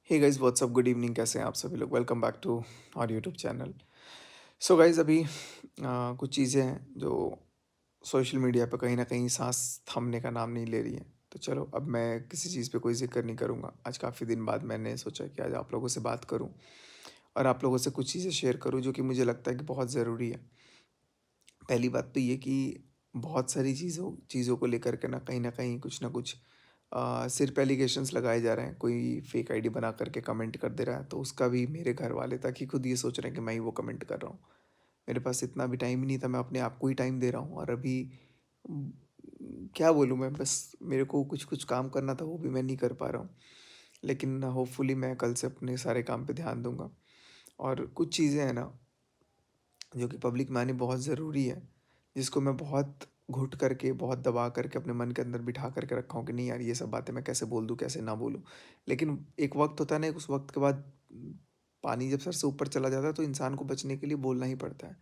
हे guys what's up good evening, कैसे हैं आप सभी लोग। Welcome back to our YouTube channel. So guys अभी कुछ चीज़ें हैं जो सोशल मीडिया पे कहीं ना कहीं सांस थमने का नाम नहीं ले रही हैं। तो चलो, अब मैं किसी चीज़ पे कोई जिक्र नहीं करूँगा। आज काफ़ी दिन बाद मैंने सोचा कि आज आप लोगों से बात करूँ और आप लोगों से कुछ चीज़ें शेयर करूँ जो कि मुझे लगता है कि बहुत ज़रूरी है। पहली बात तो ये कि बहुत सारी चीज़ों चीज़ों को लेकर के ना कहीं कुछ ना कुछ सिर्फ एलिगेशंस लगाए जा रहे हैं। कोई फेक आईडी बना करके कमेंट कर दे रहा है, तो उसका भी मेरे घर वाले तक ही खुद ये सोच रहे हैं कि मैं ही वो कमेंट कर रहा हूँ। मेरे पास इतना भी टाइम ही नहीं था, मैं अपने आप को ही टाइम दे रहा हूँ। और अभी उम, क्या बोलूँ मैं, बस मेरे को कुछ-कुछ काम करना था, वो भी मैं नहीं कर पा रहा हूँ। लेकिन होपफुली मैं कल से अपने सारे काम पे ध्यान दूँगा। और कुछ चीज़ें हैं ना, जो कि पब्लिक में आनी बहुत ज़रूरी है, जिसको मैं बहुत घुट करके, बहुत दबा करके अपने मन के अंदर बिठा करके रखा हूँ कि नहीं यार, ये सब बातें मैं कैसे बोल दूँ, कैसे ना बोलूँ। लेकिन एक वक़्त होता है ना, उस वक़्त के बाद पानी जब सर से ऊपर चला जाता है तो इंसान को बचने के लिए बोलना ही पड़ता है।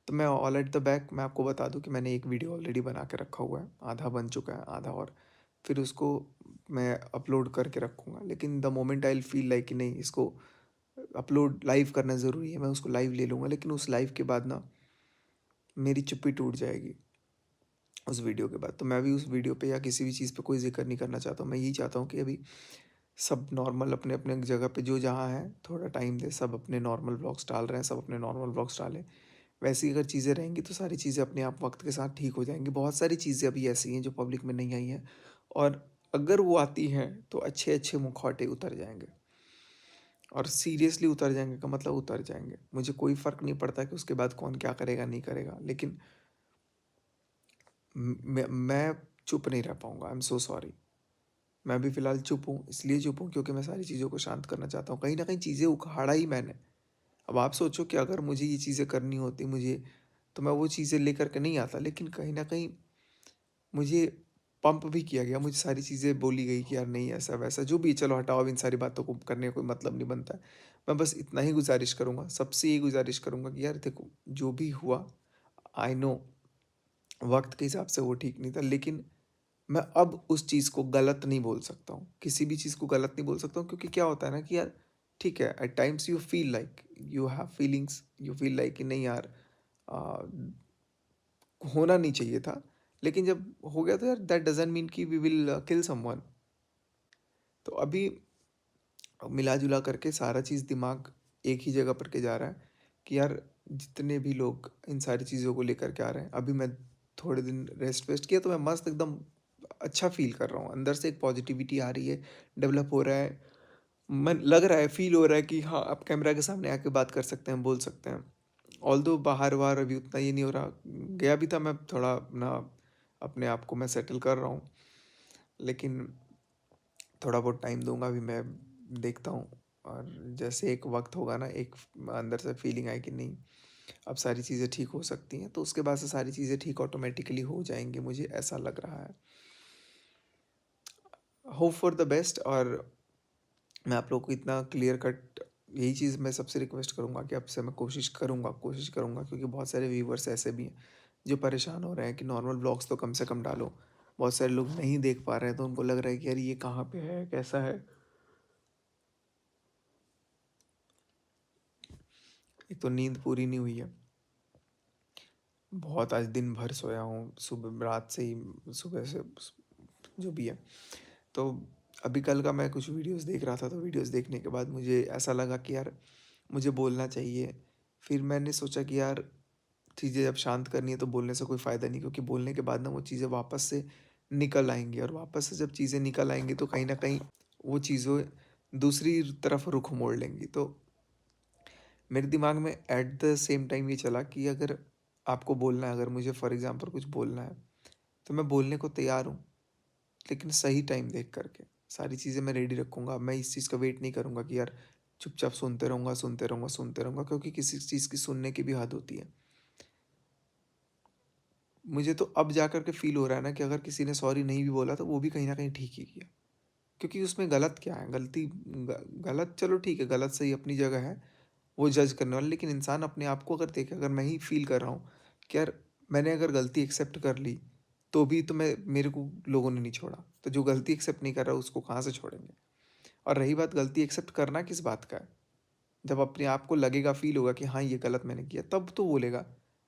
तो मैं ऑल एट द बैक मैं आपको बता दूँ कि मैंने एक वीडियो ऑलरेडी बना के रखा हुआ है, आधा बन चुका है, आधा और फिर उसको मैं अपलोड करके रखूँगा। लेकिन the moment I will feel like कि नहीं, इसको अपलोड लाइव करना ज़रूरी है, मैं उसको लाइव ले लूँगा। लेकिन उस लाइव के बाद ना मेरी चुप्पी टूट जाएगी उस वीडियो के बाद। तो मैं भी उस वीडियो पे या किसी भी चीज़ पे कोई ज़िक्र नहीं करना चाहता हूँ। मैं यही चाहता हूँ कि अभी सब नॉर्मल अपने-अपने जगह पे जो जहाँ है, थोड़ा टाइम दें। सब अपने नॉर्मल व्लॉग्स डाल रहे हैं, सब अपने नॉर्मल व्लॉग्स डालें। वैसी अगर चीज़ें रहेंगी तो सारी चीज़ें अपने आप वक़्त के साथ ठीक हो जाएँगी। बहुत सारी चीज़ें अभी ऐसी हैं जो पब्लिक में नहीं आई हैं, और अगर वो आती हैं तो अच्छे-अच्छे मुखौटे उतर जाएँगे। और सीरियसली उतर जाएँगे का मतलब उतर जाएँगे। मुझे कोई फ़र्क नहीं पड़ता कि उसके बाद कौन क्या करेगा, नहीं करेगा। लेकिन मैं चुप नहीं रह पाऊँगा। I am so sorry. मैं अभी फ़िलहाल चुप हूँ, इसलिए चुप हूँ क्योंकि मैं सारी चीज़ों को शांत करना चाहता हूँ। कहीं न कहीं चीज़ें उखाड़ा ही मैंने। अब आप सोचो कि अगर मुझे ये चीज़ें करनी होती मुझे, तो मैं वो चीज़ें लेकर के नहीं आता। लेकिन कहीं न कहीं मुझे पंप भी किया गया, मुझे सारी चीज़ें बोली गई कि यार नहीं, ऐसा-वैसा जो भी है, चलो हटाओ, अब इन सारी बातों को करने का कोई मतलब नहीं बनता है। मैं बस इतना ही गुज़ारिश करूँगा, सबसे यही गुज़ारिश करूँगा कि यार देखो, जो भी हुआ, आई नो वक़्त के हिसाब से वो ठीक नहीं था, लेकिन मैं अब उस चीज़ को गलत नहीं बोल सकता हूँ। किसी भी चीज़ को गलत नहीं बोल सकता हूँ, क्योंकि क्या होता है ना कि यार ठीक है, at times you feel like you have feelings, you feel like कि नहीं यार, अ, होना नहीं चाहिए था। लेकिन जब हो गया तो यार दैट डज़न्ट मीन कि वी विल किल समवन। तो अभी मिला-जुला करके सारा चीज़ दिमाग एक ही जगह पर के जा रहा है कि यार, जितने भी लोग इन सारी चीज़ों को लेकर के आ रहे हैं, अभी मैं थोड़े दिन रेस्ट-वेस्ट किया तो मैं मस्त एकदम अच्छा फ़ील कर रहा हूँ। अंदर से एक पॉज़िटिविटी आ रही है, डेवलप हो रहा है। मन लग रहा है, फ़ील हो रहा है कि हाँ, अब कैमरा के सामने आके बात कर सकते हैं, बोल सकते हैं। ऑल्दो बाहर-वाहर अभी उतना ये नहीं हो रहा। गया भी था मैं थोड़ा अपना, अपने आप को मैं सेटल कर रहा हूँ। लेकिन थोड़ा बहुत टाइम दूँगा अभी मैं, देखता हूँ। और जैसे एक वक़्त होगा ना, एक अंदर से फीलिंग आए कि नहीं, अब सारी चीज़ें ठीक हो सकती हैं, तो उसके बाद से सारी चीज़ें ठीक ऑटोमैटिकली हो जाएँगी, मुझे ऐसा लग रहा है। Hope for the best. और मैं आप लोगों को इतना क्लियर कट यही चीज़ मैं सबसे रिक्वेस्ट करूँगा कि अब से मैं कोशिश करूँगा, क्योंकि बहुत सारे व्यूवर्स ऐसे भी हैं जो परेशान हो रहे हैं कि नॉर्मल व्लॉग्स तो कम से कम डालो। बहुत सारे लोग नहीं देख पा रहे हैं, तो उनको लग रहा है कि यार ये कहाँ पे है, कैसा है। एक तो नींद पूरी नहीं हुई है। बहुत आज दिन भर सोया हूँ, सुबह रात से ही, सुबह से जो भी है। तो अभी कल का मैं कुछ वीडियोस देख रहा था, तो वीडियोस देखने के बाद मुझे ऐसा लगा कि यार मुझे बोलना चाहिए। फिर मैंने सोचा कि यार चीज़ें जब शांत करनी है तो बोलने से कोई फ़ायदा नहीं, क्योंकि बोलने के बाद ना वो चीज़ें वापस से निकल आएँगी, और वापस से जब चीज़ें निकल आएँगी तो कहीं न कहीं वो चीज़ें दूसरी तरफ रुख मोड़ लेंगी। तो मेरे दिमाग में एट द सेम टाइम ये चला कि अगर आपको बोलना है, अगर मुझे फॉर एग्ज़ाम्पल कुछ बोलना है, तो मैं बोलने को तैयार हूँ, लेकिन सही टाइम देख कर के। सारी चीज़ें मैं रेडी रखूँगा, मैं इस चीज़ का वेट नहीं करूँगा कि यार चुपचाप सुनते रहूँगा, क्योंकि किसी चीज़ की सुनने की भी हद होती है। मुझे तो अब जा कर के फ़ील हो रहा है ना कि अगर किसी ने सॉरी नहीं भी बोला तो वो भी कहीं न कहीं ठीक ही किया। क्योंकि उसमें गलत क्या है? गलत चलो ठीक है, गलत सही अपनी जगह है, वो जज करने वाला। लेकिन इंसान अपने आप को अगर देखे, अगर मैं ही फ़ील कर रहा हूँ कि यार मैंने अगर गलती एक्सेप्ट कर ली, तो भी तो मेरे को लोगों ने नहीं छोड़ा। तो जो गलती एक्सेप्ट नहीं कर रहा उसको कहाँ से छोड़ेंगे? और रही बात गलती एक्सेप्ट करना किस बात का है? जब अपने आप को लगेगा, फ़ील होगा कि हाँ, ये गलत मैंने किया, तब तो बोलेगा।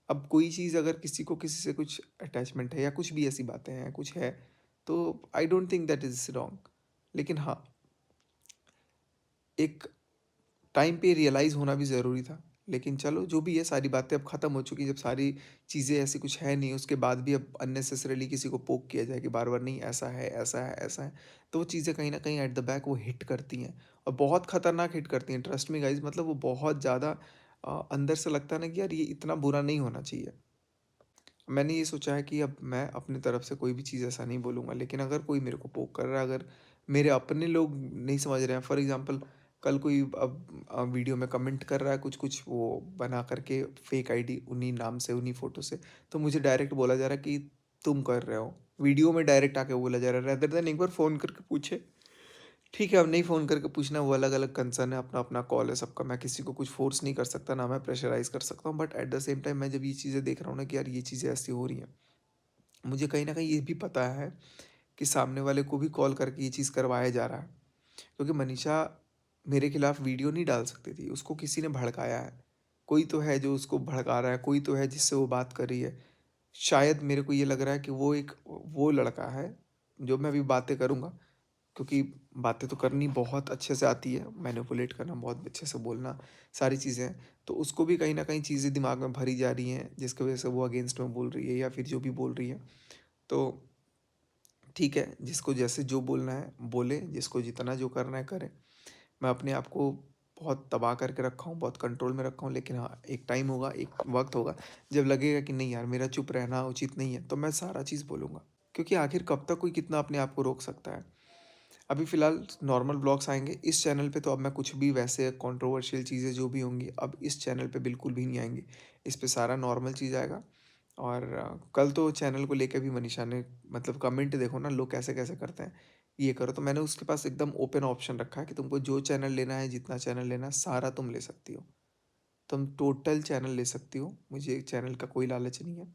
अब कोई चीज़ अगर किसी को किसी से कुछ अटैचमेंट है या कुछ भी ऐसी बातें हैं, कुछ है, तो I don't think that is wrong. लेकिन हाँ, एक टाइम पे रियलाइज़ होना भी ज़रूरी था। लेकिन चलो जो भी है, सारी बातें अब ख़त्म हो चुकी हैं। जब सारी चीज़ें ऐसी कुछ है नहीं, उसके बाद भी अब अननेसेसरीली किसी को पोक किया जाए कि बार-बार नहीं ऐसा है, ऐसा है, ऐसा है, तो वो चीज़ें कहीं न कहीं एट द बैक वो हिट करती हैं और बहुत खतरनाक हिट करती हैं। ट्रस्ट मी गाइज़, मतलब वो बहुत ज़्यादा अंदर से लगता है ना कि यार ये इतना बुरा नहीं होना चाहिए। मैंने ये सोचा है कि अब मैं अपनी तरफ से कोई भी चीज़ ऐसा नहीं बोलूँगा, लेकिन अगर कोई मेरे को पोक कर रहा है, अगर मेरे अपने लोग नहीं समझ रहे हैं, फॉर एग्ज़ाम्पल कल कोई अब वीडियो में कमेंट कर रहा है कुछ-कुछ वो बना करके फेक आईडी उन्हीं नाम से, उन्हीं फ़ोटो से, तो मुझे डायरेक्ट बोला जा रहा है कि तुम कर रहे हो। वीडियो में डायरेक्ट आके बोला जा रहा है, रेदर देन एक बार फ़ोन करके पूछे। ठीक है, अब नहीं फ़ोन करके पूछना, वो अलग-अलग कंसर्न है, अपना-अपना कॉल है सबका, मैं किसी को कुछ फ़ोर्स नहीं कर सकता, ना मैं प्रेशराइज़ कर सकता हूँ, but at the same time मैं जब ये चीज़ें देख रहा हूँ ना कि यार ये चीज़ें ऐसी हो रही हैं, मुझे कहीं न कहीं ये भी पता है कि सामने वाले को भी कॉल करके ये चीज़ करवाया जा रहा है। क्योंकि मनीषा मेरे खिलाफ वीडियो नहीं डाल सकती थी, उसको किसी ने भड़काया है। कोई तो है जो उसको भड़का रहा है, कोई तो है जिससे वो बात कर रही है। शायद मेरे को ये लग रहा है कि वो लड़का है, जो मैं अभी बातें करूँगा, क्योंकि बातें तो करनी बहुत अच्छे से आती है, मैनिपुलेट करना बहुत अच्छे से बोलना, सारी चीज़ें हैं। तो उसको भी कहीं न कहीं चीज़ें दिमाग में भरी जा रही हैं, जिसकी वज़ह से वो अगेंस्ट में बोल रही है या फिर जो भी बोल रही है। तो ठीक है, जिसको जैसे जो बोलना है बोले, जिसको जितना जो करना है करे। मैं अपने आप को बहुत दबा करके रखा हूँ, बहुत कंट्रोल में रखा हूँ, लेकिन हाँ, एक टाइम होगा, एक वक़्त होगा, जब लगेगा कि नहीं यार मेरा चुप रहना उचित नहीं है, तो मैं सारा चीज़ बोलूँगा। क्योंकि आखिर कब तक कोई कितना अपने आप को रोक सकता है। अभी फ़िलहाल नॉर्मल व्लॉग्स आएँगे, इस चैनल पे तो अब मैं कुछ भी वैसे कंट्रोवर्शियल चीज़ें जो भी होंगी, अब इस चैनल पे बिल्कुल भी नहीं आएँगी। इस पे सारा नॉर्मल चीज़ आएगा और कल तो चैनल को लेके भी मनीषा ने, मतलब कमेंट देखो ना लोग कैसे-कैसे करते हैं, ये करो, तो मैंने उसके पास एकदम ओपन ऑप्शन रखा है कि तुमको जो चैनल लेना है, जितना चैनल लेना है, सारा तुम ले सकती हो। तुम टोटल चैनल ले सकती हो, मुझे चैनल का कोई लालच नहीं है।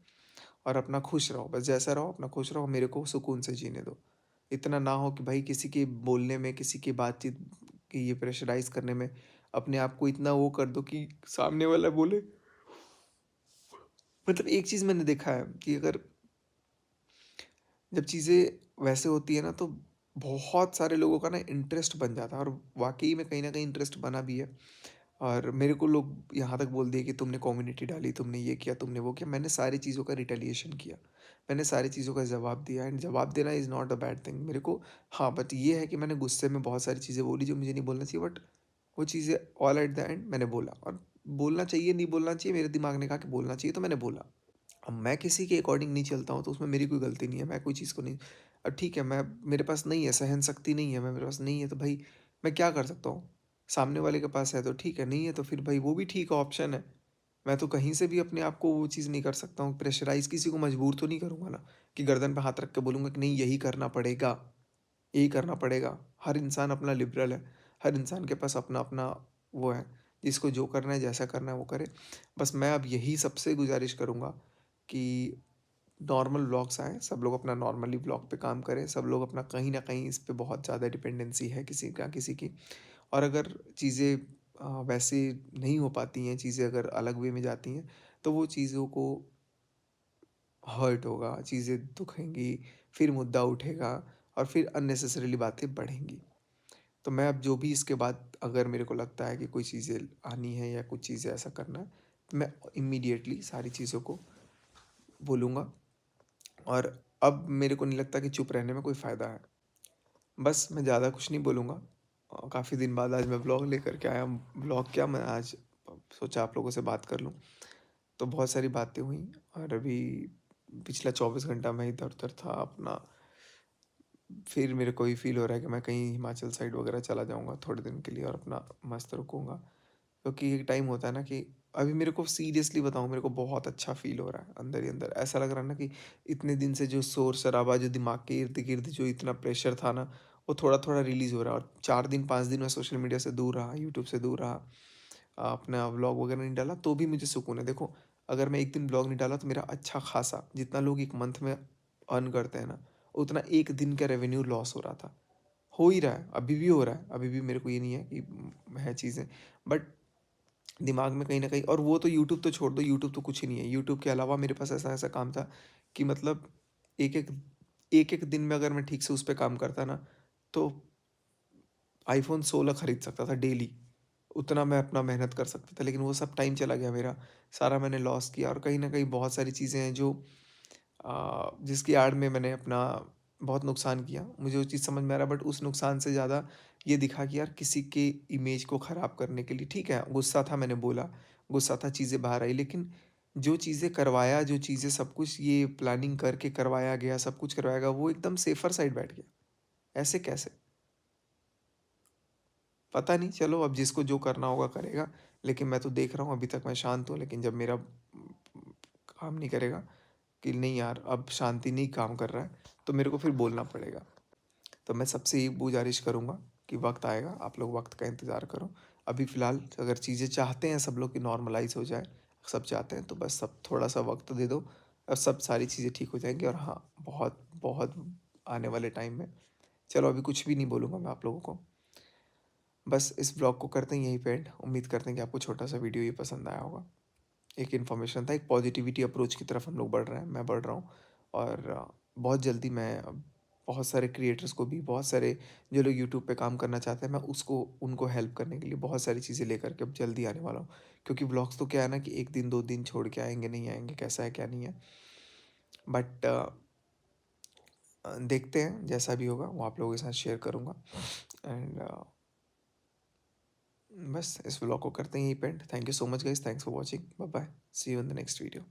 और अपना खुश रहो, बस जैसा रहो अपना खुश रहो, मेरे को सुकून से जीने दो। इतना ना हो कि भाई किसी के बोलने में, किसी की बातचीत की ये प्रेशराइज़ करने में अपने आप को इतना वो कर दो कि सामने वाला बोले, मतलब एक चीज़ मैंने देखा है कि अगर जब चीज़ें वैसे होती है ना, तो बहुत सारे लोगों का ना इंटरेस्ट बन जाता है और वाक़ई में कहीं न कहीं इंटरेस्ट बना भी है। और मेरे को लोग यहाँ तक बोल दिए कि तुमने कम्युनिटी डाली, तुमने ये किया, तुमने वो किया। मैंने सारी चीज़ों का रिटेलिएशन किया। मैंने सारी चीज़ों का जवाब दिया एंड जवाब देना is not a bad thing मेरे को। हाँ, बट ये है कि मैंने गुस्से में बहुत सारी चीज़ें बोली जो मुझे नहीं बोलना चाहिए, बट वो चीज़ें ऑल एट द एंड मैंने बोला और बोलना चाहिए, नहीं बोलना चाहिए, मेरे दिमाग ने कहा कि बोलना चाहिए तो मैंने बोला। अब मैं किसी के अकॉर्डिंग नहीं चलता हूँ तो उसमें मेरी कोई गलती नहीं है, मैं कोई चीज़ को नहीं, अब ठीक है, मैं मेरे पास नहीं है, सहन शक्ति नहीं है, मैं मेरे पास नहीं है तो भाई मैं क्या कर सकता हूँ? सामने वाले के पास है तो ठीक है, नहीं है तो फिर भाई वो भी ठीक ऑप्शन है। मैं तो कहीं से भी अपने आप को वो चीज़ नहीं कर सकता हूँ, प्रेशराइज़ किसी को मजबूर तो नहीं करूँगा ना, कि गर्दन पे हाथ रख के बोलूँगा कि नहीं यही करना पड़ेगा, यही करना पड़ेगा। हर इंसान अपना लिबरल है, हर इंसान के पास अपना-अपना वो है, जिसको जो करना है, जैसा करना है वो करे। बस मैं अब यही सबसे गुज़ारिश करूँगा कि नॉर्मल व्लॉग्स आएँ, सब लोग अपना नॉर्मली व्लॉग पे काम करें, सब लोग अपना कहीं न कहीं इस पे बहुत ज़्यादा डिपेंडेंसी है किसी का किसी की। और अगर चीज़ें वैसे नहीं हो पाती हैं, चीज़ें अगर अलग वे में जाती हैं, तो वो चीज़ों को हर्ट होगा, चीज़ें दुखेंगी, फिर मुद्दा उठेगा और फिर अननेसेसरीली बातें बढ़ेंगी। तो मैं अब जो भी इसके बाद अगर मेरे को लगता है कि कोई चीज़ें आनी है या कुछ चीज़ें ऐसा करना है, तो मैं इमीडिएटली सारी चीज़ों को बोलूँगा और अब मेरे को नहीं लगता कि चुप रहने में कोई फ़ायदा है। बस मैं ज़्यादा कुछ नहीं बोलूँगा। काफ़ी दिन बाद आज मैं व्लॉग लेकर के आया हूँ। व्लॉग क्या, मैं आज सोचा आप लोगों से बात कर लूँ। तो बहुत सारी बातें हुई और अभी पिछला 24 घंटा मैं इधर-उधर था अपना। फिर मेरे को ये फ़ील हो रहा है कि मैं कहीं हिमाचल साइड वगैरह चला जाऊँगा थोड़े दिन के लिए और अपना मस्त रुकूँगा। क्योंकि एक टाइम होता है ना कि अभी मेरे को सीरियसली बताऊँ, मेरे को बहुत अच्छा फ़ील हो रहा है अंदर ही अंदर। ऐसा लग रहा है ना कि इतने दिन से जो शोर-शराबा, जो दिमाग के इर्द-गिर्द जो इतना प्रेशर था ना, वो थोड़ा-थोड़ा रिलीज़ हो रहा है और 4 दिन 5 दिन मैं सोशल मीडिया से दूर रहा, यूट्यूब से दूर रहा, अपना व्लॉग वगैरह नहीं डाला तो भी मुझे सुकून है। देखो, अगर मैं एक दिन व्लॉग नहीं डाला तो मेरा अच्छा खासा, जितना लोग 1 मंथ में अर्न करते हैं ना, उतना 1 दिन का रेवेन्यू लॉस हो रहा था। हो ही रहा है, अभी भी हो रहा है, अभी भी मेरे को ये नहीं है कि है चीज़ें, बट दिमाग में कहीं न कहीं, और वो तो यूट्यूब तो छोड़ दो, यूट्यूब तो कुछ ही नहीं है। यूट्यूब के अलावा मेरे पास ऐसा-ऐसा काम था कि मतलब एक-एक एक-एक दिन में अगर मैं ठीक से उस पे काम करता ना, तो आईफ़ोन 16 खरीद सकता था डेली। उतना मैं अपना मेहनत कर सकता था, लेकिन वो सब टाइम चला गया मेरा, सारा मैंने लॉस किया, और कहीं न कहीं बहुत सारी चीज़ें हैं जो जिसकी आड़ में मैंने अपना बहुत नुकसान किया। मुझे वो चीज़ समझ में आ रहा है, बट उस नुकसान से ज़्यादा ये दिखा कि यार किसी के इमेज को ख़राब करने के लिए, ठीक है, गुस्सा था, मैंने बोला, गुस्सा था, चीज़ें बाहर आई, लेकिन जो चीज़ें करवाया, जो चीज़ें सब कुछ ये प्लानिंग करके करवाया गया, सब कुछ करवाया गया, वो एकदम सेफ़र साइड बैठ गया। ऐसे कैसे? पता नहीं, चलो अब जिसको जो करना होगा करेगा, लेकिन मैं तो देख रहा हूँ, अभी तक मैं शांत हूँ, लेकिन जब मेरा काम नहीं करेगा कि नहीं यार अब शांति नहीं काम कर रहा है, तो मेरे को फिर बोलना पड़ेगा। तो मैं सबसे यही गुज़ारिश करूँगा कि वक़्त आएगा, आप लोग वक़्त का इंतज़ार करो। अभी फ़िलहाल अगर चीज़ें चाहते हैं सब लोग कि नॉर्मलाइज़ हो जाए, सब चाहते हैं, तो बस सब थोड़ा-सा वक़्त दे दो और सब सारी चीज़ें ठीक हो जाएँगी, और हाँ, बहुत, बहुत आने वाले टाइम में, चलो अभी कुछ भी नहीं बोलूँगा मैं आप लोगों को। बस इस ब्लॉग को करते हैं यहीं पे एंड। उम्मीद करते हैं कि आपको छोटा-सा वीडियो ये पसंद आया होगा। एक इन्फॉर्मेशन था, एक पॉजिटिविटी अप्रोच की तरफ हम लोग बढ़ रहे हैं, मैं बढ़ रहा हूँ, और बहुत जल्दी मैं बहुत सारे क्रिएटर्स को भी, बहुत सारे जो लोग यूट्यूब पे काम करना चाहते हैं, मैं उसको उनको हेल्प करने के लिए बहुत सारी चीज़ें लेकर के अब जल्दी आने वाला हूँ। क्योंकि व्लॉग्स तो क्या है ना कि 1 दिन 2 दिन छोड़ के आएँगे, नहीं आएँगे, कैसा है क्या नहीं है। बट देखते हैं, जैसा भी होगा वो आप लोगों के साथ शेयर करूँगा, एंड बस इस व्लॉग को करते हैं यहीं पे end. Thank you so much guys, thanks for watching, bye bye, see you in the next video.